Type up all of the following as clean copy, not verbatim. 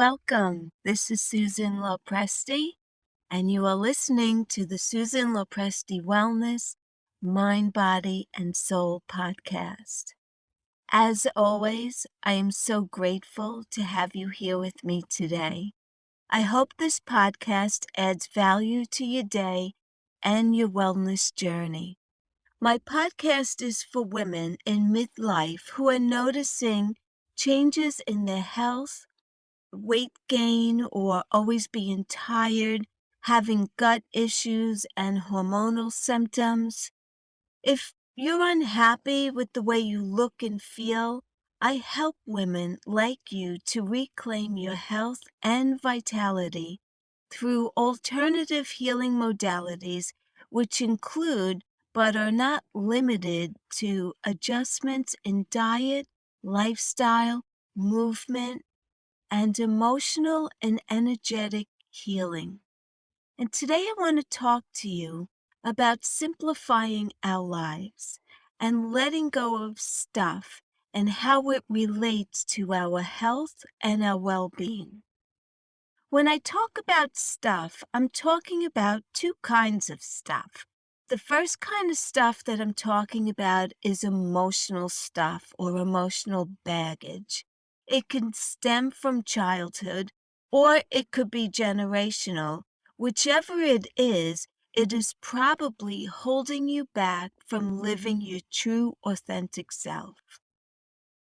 Welcome. This is Susan Lopresti, and you are listening to the Susan Lopresti Wellness, Mind, Body, and Soul podcast. As always, I am so grateful to have you here with me today. I hope this podcast adds value to your day and your wellness journey. My podcast is for women in midlife who are noticing changes in their health, weight gain, or always being tired, having gut issues and hormonal symptoms. If you're unhappy with the way you look and feel, I help women like you to reclaim your health and vitality through alternative healing modalities, which include but are not limited to adjustments in diet, lifestyle, movement, and emotional and energetic healing. And today I want to talk to you about simplifying our lives and letting go of stuff and how it relates to our health and our well-being. When I talk about stuff, I'm talking about two kinds of stuff. The first kind of stuff that I'm talking about is emotional stuff or emotional baggage. It can stem from childhood or it could be generational. Whichever it is probably holding you back from living your true, authentic self.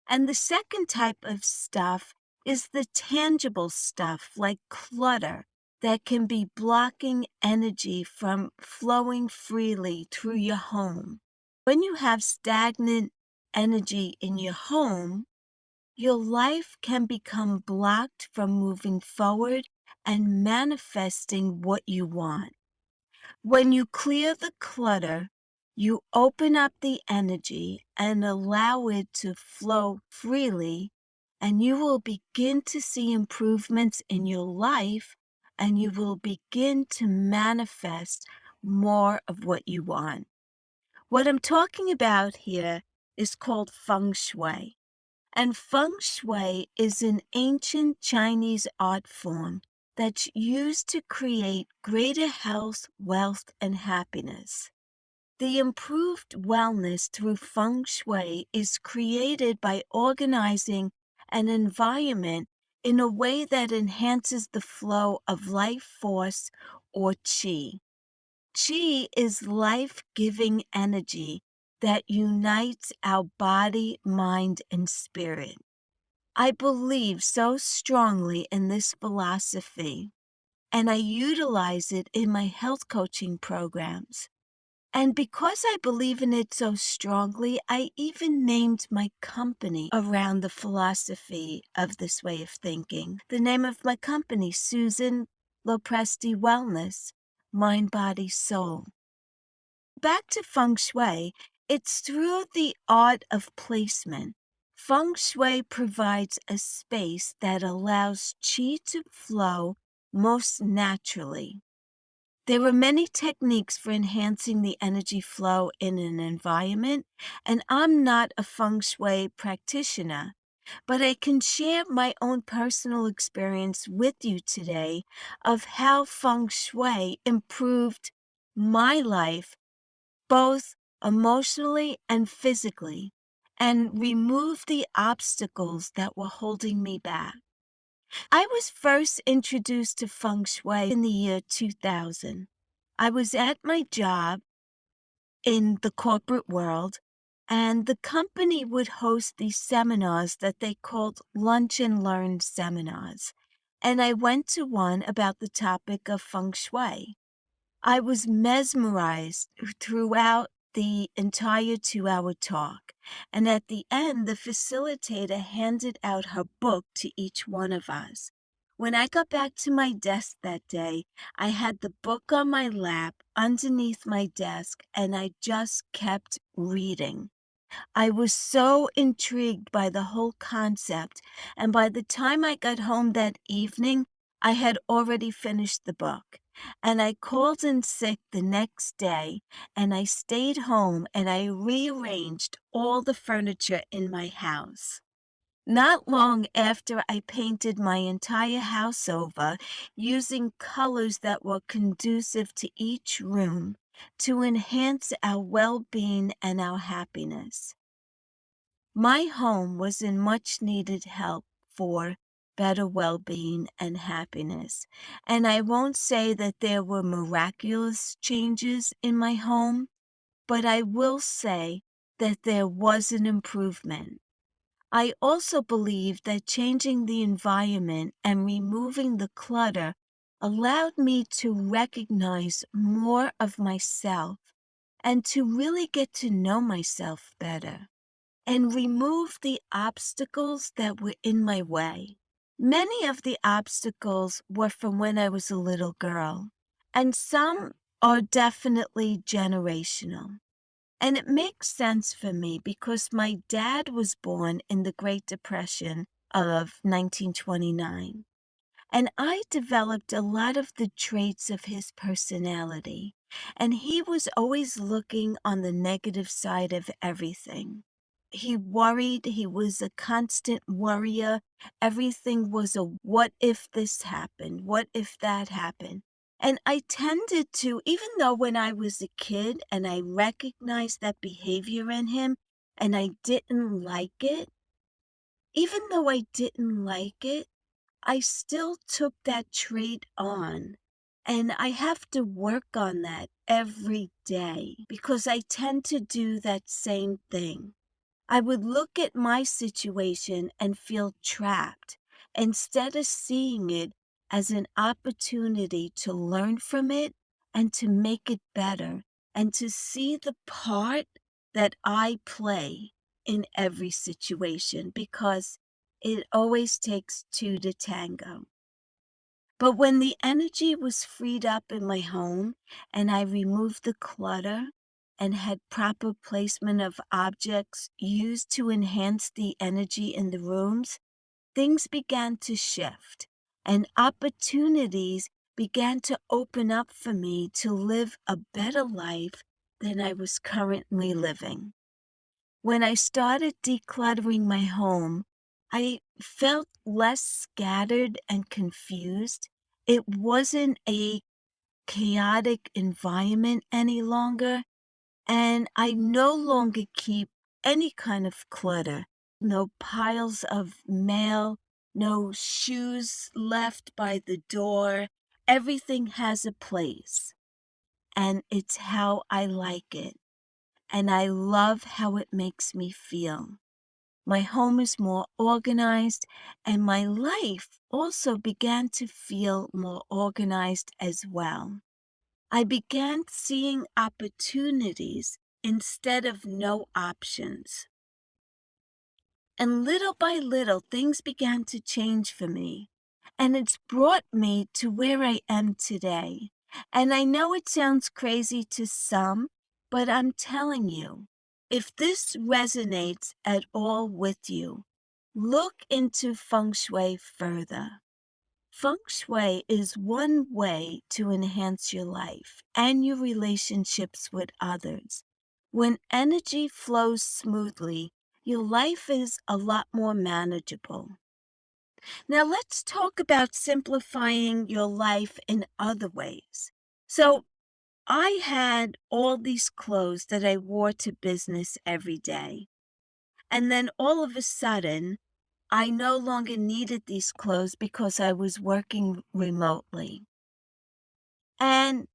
And the second type of stuff is the tangible stuff like clutter that can be blocking energy from flowing freely through your home. When you have stagnant energy in your home, your life can become blocked from moving forward and manifesting what you want. When you clear the clutter, you open up the energy and allow it to flow freely, and you will begin to see improvements in your life, and you will begin to manifest more of what you want. What I'm talking about here is called Feng Shui. And Feng Shui is an ancient Chinese art form that's used to create greater health, wealth, and happiness. The improved wellness through Feng Shui is created by organizing an environment in a way that enhances the flow of life force or qi. Qi is life-giving energy that unites our body, mind, and spirit. I believe so strongly in this philosophy, and I utilize it in my health coaching programs. And because I believe in it so strongly, I even named my company around the philosophy of this way of thinking. The name of my company, Susan Lopresti Wellness, Mind, Body, Soul. Back to Feng Shui, it's through the art of placement. Feng Shui provides a space that allows qi to flow most naturally. There are many techniques for enhancing the energy flow in an environment, and I'm not a Feng Shui practitioner, but I can share my own personal experience with you today of how Feng Shui improved my life, both emotionally and physically, and removed the obstacles that were holding me back. I was first introduced to Feng Shui in the year 2000. I was at my job in the corporate world, and the company would host these seminars that they called Lunch and Learn seminars. And I went to one about the topic of Feng Shui. I was mesmerized throughout the entire 2-hour talk. And at the end, the facilitator handed out her book to each one of us. When I got back to my desk that day, I had the book on my lap underneath my desk, and I just kept reading. I was so intrigued by the whole concept, and by the time I got home that evening, I had already finished the book. And I called in sick the next day, and I stayed home and I rearranged all the furniture in my house. Not long after I painted my entire house over using colors that were conducive to each room to enhance our well-being and our happiness. My home was in much needed help for better well-being and happiness. And I won't say that there were miraculous changes in my home, but I will say that there was an improvement. I also believe that changing the environment and removing the clutter allowed me to recognize more of myself and to really get to know myself better and remove the obstacles that were in my way. Many of the obstacles were from when I was a little girl, and some are definitely generational. And it makes sense for me because my dad was born in the Great Depression of 1929, and I developed a lot of the traits of his personality, and he was always looking on the negative side of everything. He worried, he was a constant worrier. Everything was a what if this happened? What if that happened? And I tended to, even though when I was a kid and I recognized that behavior in him and I didn't like it, even though I didn't like it, I still took that trait on. And I have to work on that every day because I tend to do that same thing. I would look at my situation and feel trapped instead of seeing it as an opportunity to learn from it and to make it better and to see the part that I play in every situation because it always takes two to tango. But when the energy was freed up in my home and I removed the clutter and had proper placement of objects used to enhance the energy in the rooms, things began to shift and opportunities began to open up for me to live a better life than I was currently living. When I started decluttering my home, I felt less scattered and confused. It wasn't a chaotic environment any longer, and I no longer keep any kind of clutter. No piles of mail, no shoes left by the door. Everything has a place, and it's how I like it, and I love how it makes me feel. My home is more organized, and my life also began to feel more organized as well. I began seeing opportunities instead of no options. And little by little, things began to change for me. And it's brought me to where I am today. And I know it sounds crazy to some, but I'm telling you, if this resonates at all with you, look into Feng Shui further. Feng Shui is one way to enhance your life and your relationships with others. When energy flows smoothly, your life is a lot more manageable. Now, let's talk about simplifying your life in other ways. So, I had all these clothes that I wore to business every day. And then all of a sudden, I no longer needed these clothes because I was working remotely. And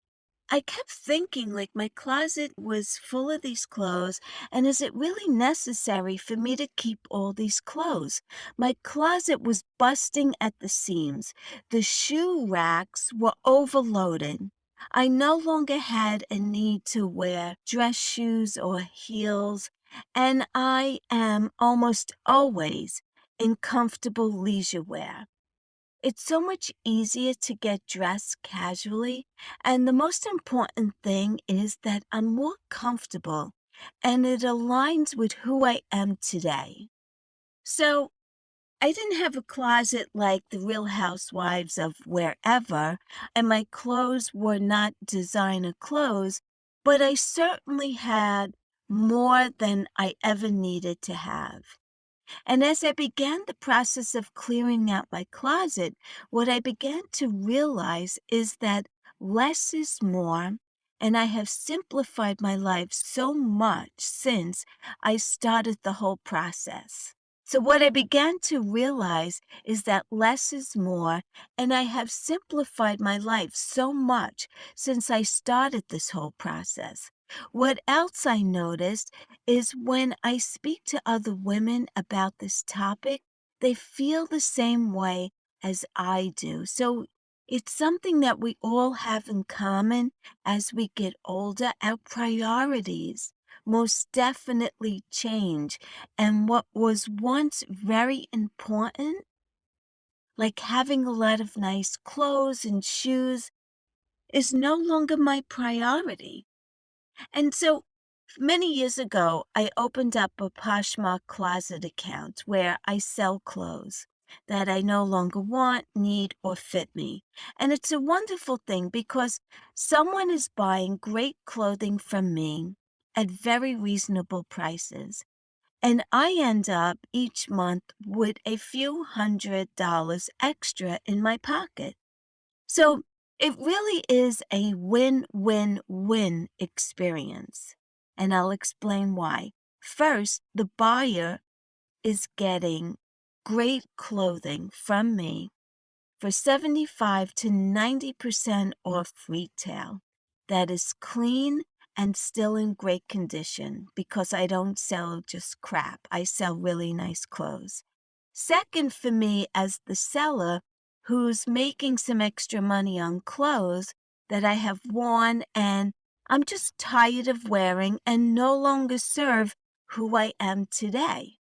I kept thinking, like, my closet was full of these clothes, and is it really necessary for me to keep all these clothes? My closet was busting at the seams. The shoe racks were overloaded. I no longer had a need to wear dress shoes or heels, and I am almost always in comfortable leisure wear. It's so much easier to get dressed casually, and the most important thing is that I'm more comfortable and it aligns with who I am today. So, I didn't have a closet like the Real Housewives of wherever, and my clothes were not designer clothes, but I certainly had more than I ever needed to have. And as I began the process of clearing out my closet, what I began to realize is that less is more, and I have simplified my life so much since I started the whole process. So, what I began to realize is that less is more, and I have simplified my life so much since I started this whole process. What else I noticed is when I speak to other women about this topic, they feel the same way as I do. So it's something that we all have in common as we get older. Our priorities most definitely change. And what was once very important, like having a lot of nice clothes and shoes, is no longer my priority. And so many years ago, I opened up a Poshmark closet account where I sell clothes that I no longer want, need, or fit me. And it's a wonderful thing because someone is buying great clothing from me at very reasonable prices. And I end up each month with a few $100 extra in my pocket. So it really is a win-win-win experience. And I'll explain why. First, the buyer is getting great clothing from me for 75 to 90% off retail. That is clean and still in great condition because I don't sell just crap. I sell really nice clothes. Second, for me as the seller who's making some extra money on clothes that I have worn and I'm just tired of wearing and no longer serve who I am today.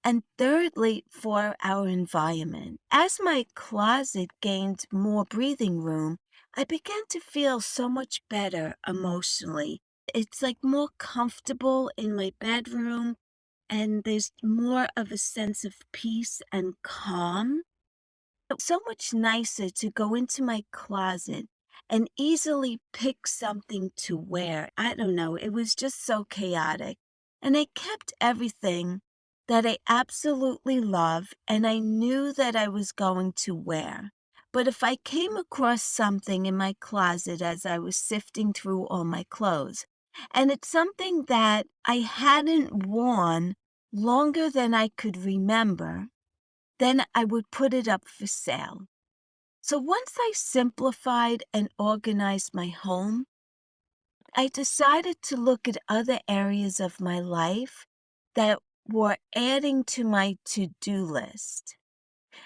And thirdly, for our environment. As my closet gained more breathing room, I began to feel so much better emotionally. It's like more comfortable in my bedroom, and there's more of a sense of peace and calm. It's so much nicer to go into my closet and easily pick something to wear. I don't know, it was just so chaotic. And I kept everything that I absolutely love and I knew that I was going to wear. But if I came across something in my closet as I was sifting through all my clothes, and it's something that I hadn't worn longer than I could remember, then I would put it up for sale. So once I simplified and organized my home, I decided to look at other areas of my life that were adding to my to-do list.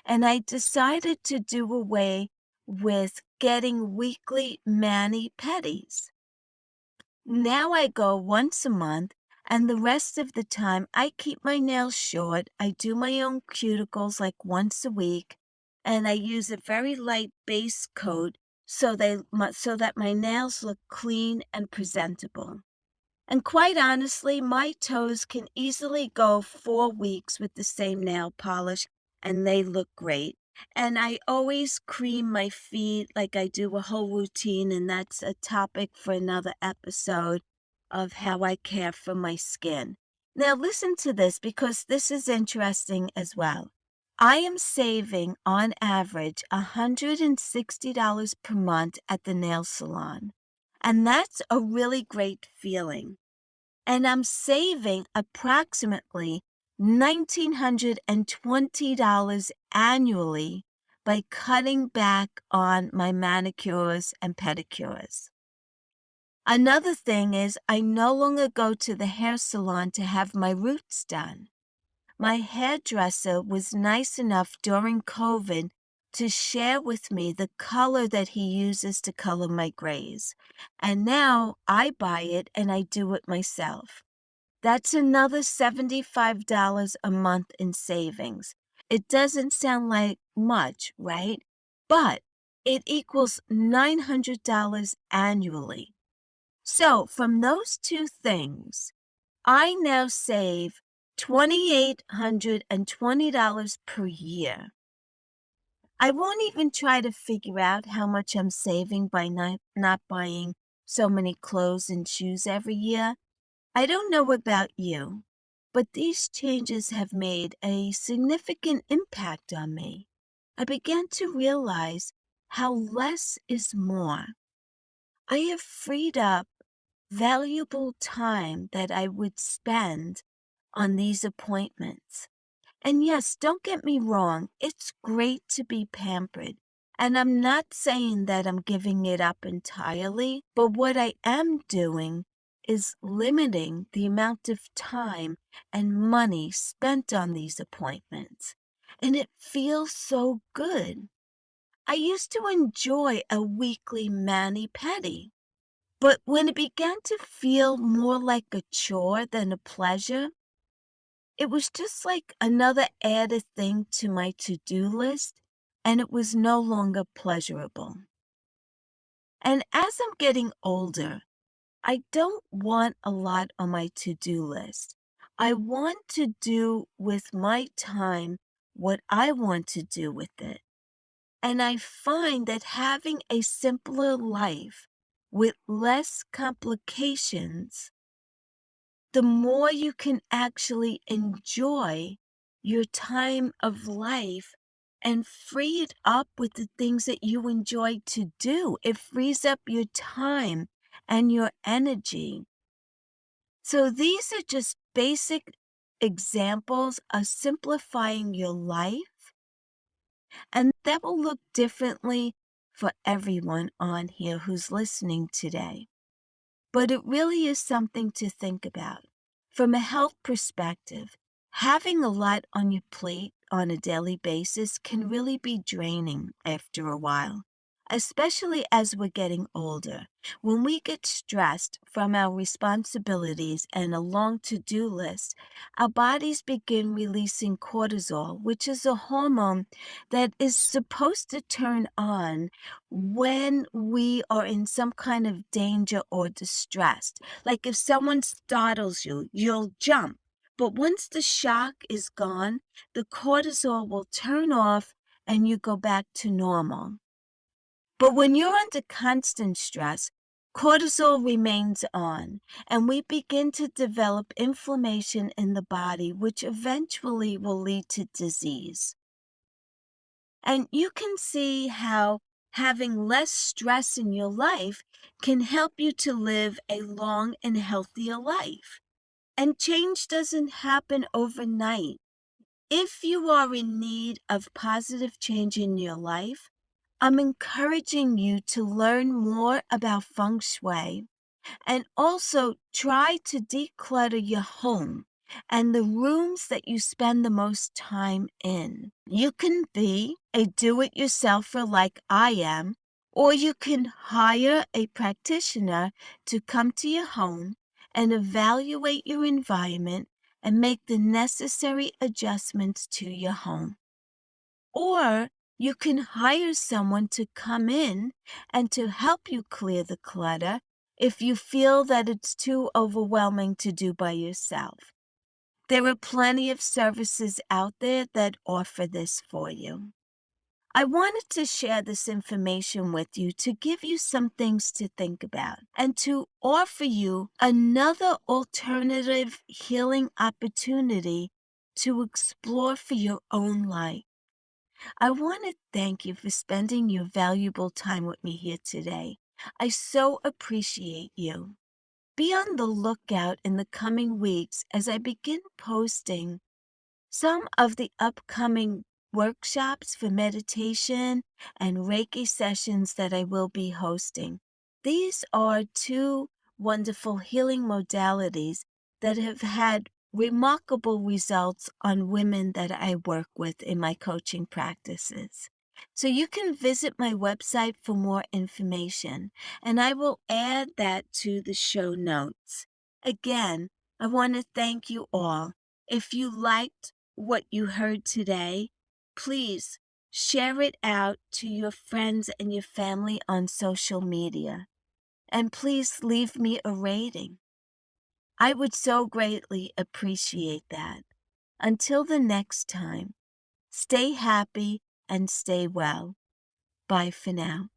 And I decided to do away with getting weekly mani-pedis. Now I go once a month, and the rest of the time I keep my nails short. I do my own cuticles like once a week, and I use a very light base coat so that my nails look clean and presentable. And quite honestly, my toes can easily go 4 weeks with the same nail polish, and they look great. And I always cream my feet, like I do a whole routine, and that's a topic for another episode of how I care for my skin. Now listen to this because this is interesting as well. I am saving on average $160 per month at the nail salon. And that's a really great feeling. And I'm saving approximately $1,920 annually by cutting back on my manicures and pedicures. Another thing is I no longer go to the hair salon to have my roots done. My hairdresser was nice enough during COVID to share with me the color that he uses to color my grays. And now I buy it and I do it myself. That's another $75 a month in savings. It doesn't sound like much, right? But it equals $900 annually. So from those two things, I now save $2,820 per year. I won't even try to figure out how much I'm saving by not buying so many clothes and shoes every year. I don't know about you, but these changes have made a significant impact on me. I began to realize how less is more. I have freed up valuable time that I would spend on these appointments. And yes, don't get me wrong, it's great to be pampered. And I'm not saying that I'm giving it up entirely, but what I am doing is limiting the amount of time and money spent on these appointments. And it feels so good. I used to enjoy a weekly mani-pedi, but when it began to feel more like a chore than a pleasure, it was just like another added thing to my to-do list, and it was no longer pleasurable. And as I'm getting older, I don't want a lot on my to-do list. I want to do with my time what I want to do with it. And I find that having a simpler life with less complications, the more you can actually enjoy your time of life and free it up with the things that you enjoy to do. It frees up your time and your energy. So these are just basic examples of simplifying your life, and that will look differently for everyone on here who's listening today. But it really is something to think about. From a health perspective, having a lot on your plate on a daily basis can really be draining after a while, especially as we're getting older. When we get stressed from our responsibilities and a long to-do list, our bodies begin releasing cortisol, which is a hormone that is supposed to turn on when we are in some kind of danger or distress. Like if someone startles you, you'll jump. But once the shock is gone, the cortisol will turn off and you go back to normal. But when you're under constant stress, cortisol remains on, and we begin to develop inflammation in the body, which eventually will lead to disease. And you can see how having less stress in your life can help you to live a long and healthier life. And change doesn't happen overnight. If you are in need of positive change in your life, I'm encouraging you to learn more about Feng Shui and also try to declutter your home and the rooms that you spend the most time in. You can be a do-it-yourselfer like I am, or you can hire a practitioner to come to your home and evaluate your environment and make the necessary adjustments to your home. Or you can hire someone to come in and to help you clear the clutter if you feel that it's too overwhelming to do by yourself. There are plenty of services out there that offer this for you. I wanted to share this information with you to give you some things to think about and to offer you another alternative healing opportunity to explore for your own life. I want to thank you for spending your valuable time with me here today. I so appreciate you. Be on the lookout in the coming weeks as I begin posting some of the upcoming workshops for meditation and Reiki sessions that I will be hosting. These are two wonderful healing modalities that have had remarkable results on women that I work with in my coaching practices. So you can visit my website for more information, and I will add that to the show notes. Again, I want to thank you all. If you liked what you heard today, please share it out to your friends and your family on social media. And please leave me a rating. I would so greatly appreciate that. Until the next time, stay happy and stay well. Bye for now.